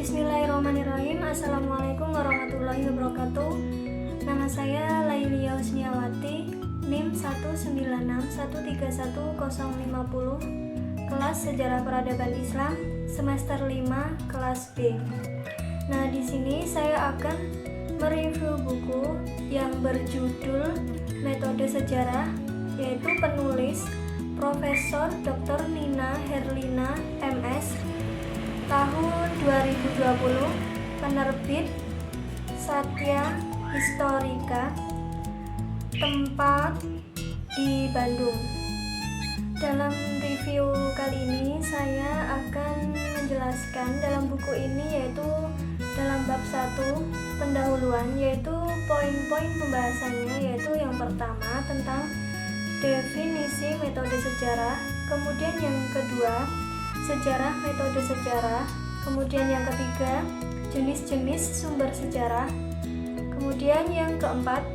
Bismillahirrahmanirrahim. Assalamualaikum warahmatullahi wabarakatuh. Nama saya Lailia Husniawati, NIM 196131050, kelas Sejarah Peradaban Islam, semester 5, kelas B. Nah, di sini saya akan mereview buku yang berjudul Metode Sejarah, yaitu penulis Profesor Dr. Nina Herlina MS, tahun 2020, penerbit Satya Historika, tempat di Bandung. Dalam review kali ini saya akan menjelaskan dalam buku ini, yaitu dalam bab 1 pendahuluan, yaitu poin-poin pembahasannya, yaitu yang pertama tentang definisi metode sejarah, kemudian yang kedua sejarah metode sejarah, kemudian yang ketiga jenis-jenis sumber sejarah, kemudian yang keempat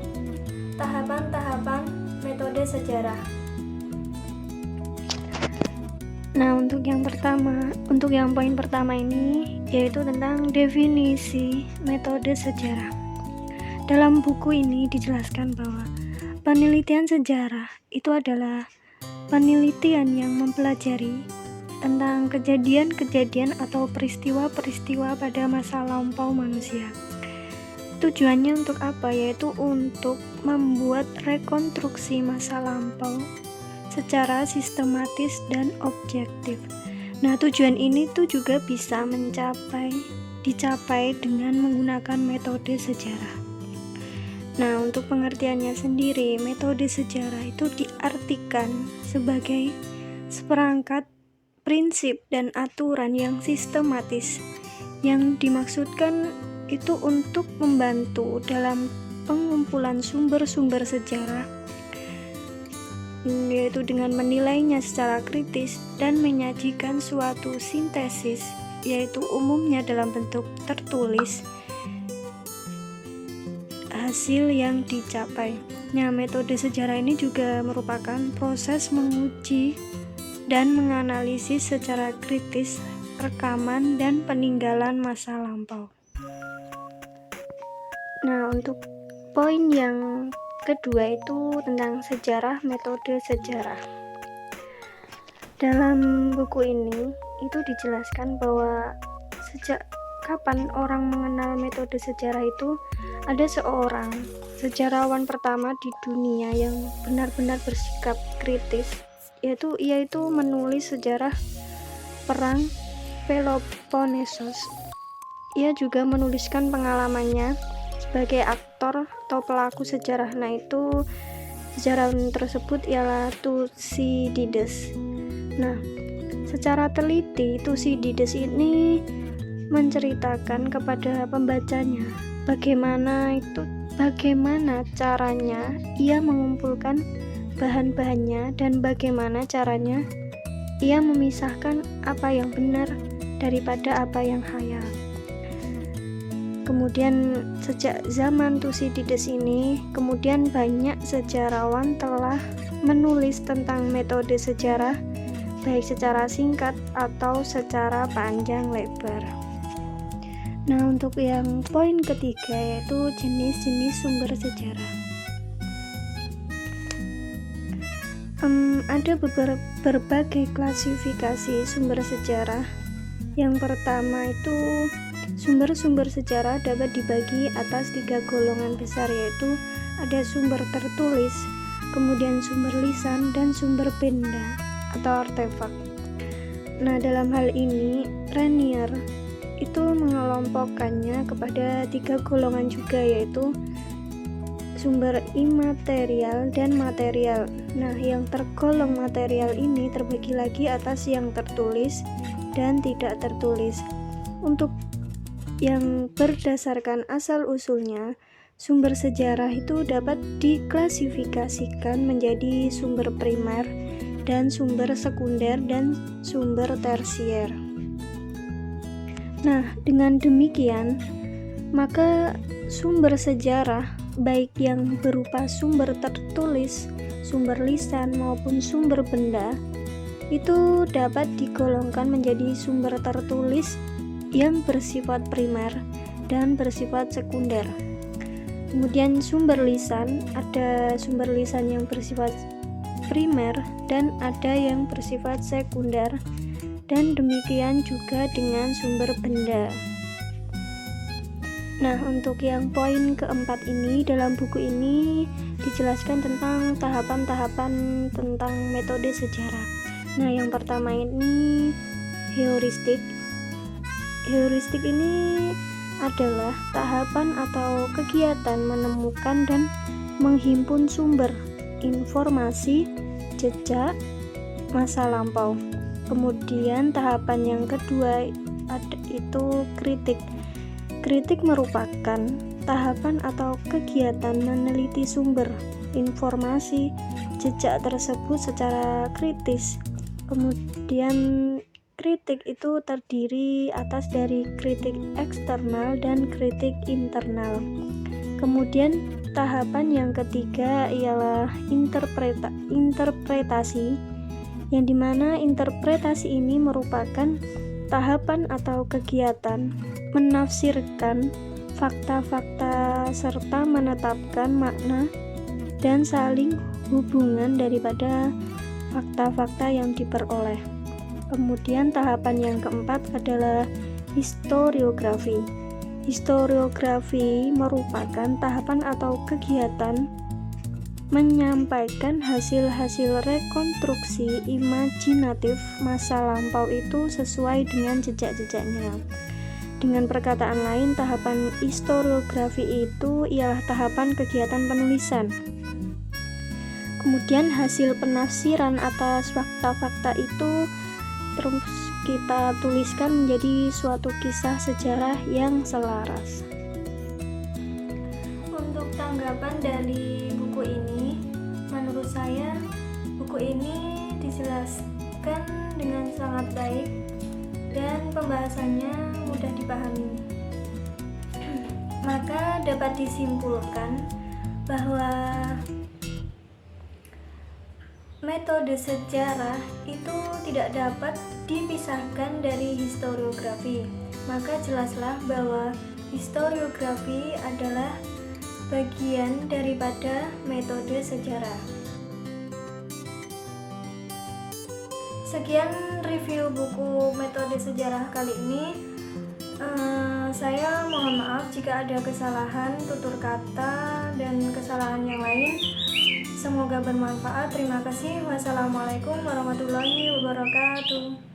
tahapan-tahapan metode sejarah. Nah, untuk yang poin pertama ini yaitu tentang definisi metode sejarah. Dalam buku ini dijelaskan bahwa penelitian sejarah itu adalah penelitian yang mempelajari tentang kejadian-kejadian atau peristiwa-peristiwa pada masa lampau manusia. Tujuannya untuk apa? Yaitu untuk membuat rekonstruksi masa lampau secara sistematis dan objektif. Nah, tujuan ini tuh juga bisa dicapai dengan menggunakan metode sejarah. Nah, untuk pengertiannya sendiri, metode sejarah itu diartikan sebagai seperangkat prinsip dan aturan yang sistematis yang dimaksudkan itu untuk membantu dalam pengumpulan sumber-sumber sejarah, yaitu dengan menilainya secara kritis dan menyajikan suatu sintesis, yaitu umumnya dalam bentuk tertulis, hasil yang dicapai. Nah, metode sejarah ini juga merupakan proses menguji dan menganalisis secara kritis rekaman dan peninggalan masa lampau. Nah, untuk poin yang kedua itu tentang sejarah metode sejarah. Dalam buku ini itu dijelaskan bahwa sejak kapan orang mengenal metode sejarah itu, ada seorang sejarawan pertama di dunia yang benar-benar bersikap kritis, yaitu ia itu menulis sejarah perang Peloponnesos. Ia juga menuliskan pengalamannya sebagai aktor atau pelaku sejarah. Nah, itu sejarawan tersebut ialah Thucydides. Nah, secara teliti Thucydides ini menceritakan kepada pembacanya bagaimana caranya ia mengumpulkan bahan-bahannya dan bagaimana caranya ia memisahkan apa yang benar daripada apa yang khayal. Kemudian sejak zaman Thucydides ini, kemudian banyak sejarawan telah menulis tentang metode sejarah, baik secara singkat atau secara panjang lebar. Nah, untuk yang poin ketiga yaitu jenis-jenis sumber sejarah. Ada berbagai klasifikasi sumber sejarah. Yang pertama itu sumber-sumber sejarah dapat dibagi atas 3 golongan besar, yaitu ada sumber tertulis, kemudian sumber lisan, dan sumber benda atau artefak. Nah, dalam hal ini Renier itu mengelompokkannya kepada 3 golongan juga, yaitu sumber imaterial dan material. Nah, yang tergolong material ini terbagi lagi atas yang tertulis dan tidak tertulis. Untuk yang berdasarkan asal-usulnya, sumber sejarah itu dapat diklasifikasikan menjadi sumber primer dan sumber sekunder dan sumber tersier. Nah, dengan demikian, maka sumber sejarah baik yang berupa sumber tertulis, sumber lisan maupun sumber benda itu dapat digolongkan menjadi sumber tertulis yang bersifat primer dan bersifat sekunder. Kemudian sumber lisan, ada sumber lisan yang bersifat primer dan ada yang bersifat sekunder, dan demikian juga dengan sumber benda. Nah, untuk yang poin keempat ini, dalam buku ini dijelaskan tentang tahapan-tahapan tentang metode sejarah. Nah, yang pertama ini heuristik. Heuristik ini adalah tahapan atau kegiatan menemukan dan menghimpun sumber informasi, jejak, masa lampau. Kemudian tahapan yang kedua itu kritik. Kritik merupakan tahapan atau kegiatan meneliti sumber informasi, jejak tersebut secara kritis. Kemudian kritik itu terdiri atas dari kritik eksternal dan kritik internal. Kemudian tahapan yang ketiga ialah interpretasi, yang dimana interpretasi ini merupakan tahapan atau kegiatan menafsirkan fakta-fakta serta menetapkan makna dan saling hubungan daripada fakta-fakta yang diperoleh. Kemudian tahapan yang keempat adalah historiografi. Historiografi merupakan tahapan atau kegiatan menyampaikan hasil-hasil rekonstruksi imajinatif masa lampau itu sesuai dengan jejak-jejaknya. Dengan perkataan lain, tahapan historiografi itu ialah tahapan kegiatan penulisan. Kemudian hasil penafsiran atas fakta-fakta itu terus kita tuliskan menjadi suatu kisah sejarah yang selaras. Untuk tanggapan dari buku ini, menurut saya buku ini dijelaskan dengan sangat baik dan pembahasannya mudah dipahami. Maka dapat disimpulkan bahwa metode sejarah itu tidak dapat dipisahkan dari historiografi. Maka jelaslah bahwa historiografi adalah bagian daripada metode sejarah. Sekian review buku metode sejarah kali ini. Saya mohon maaf jika ada kesalahan tutur kata dan kesalahan yang lain. Semoga bermanfaat. Terima kasih. Wassalamualaikum warahmatullahi wabarakatuh.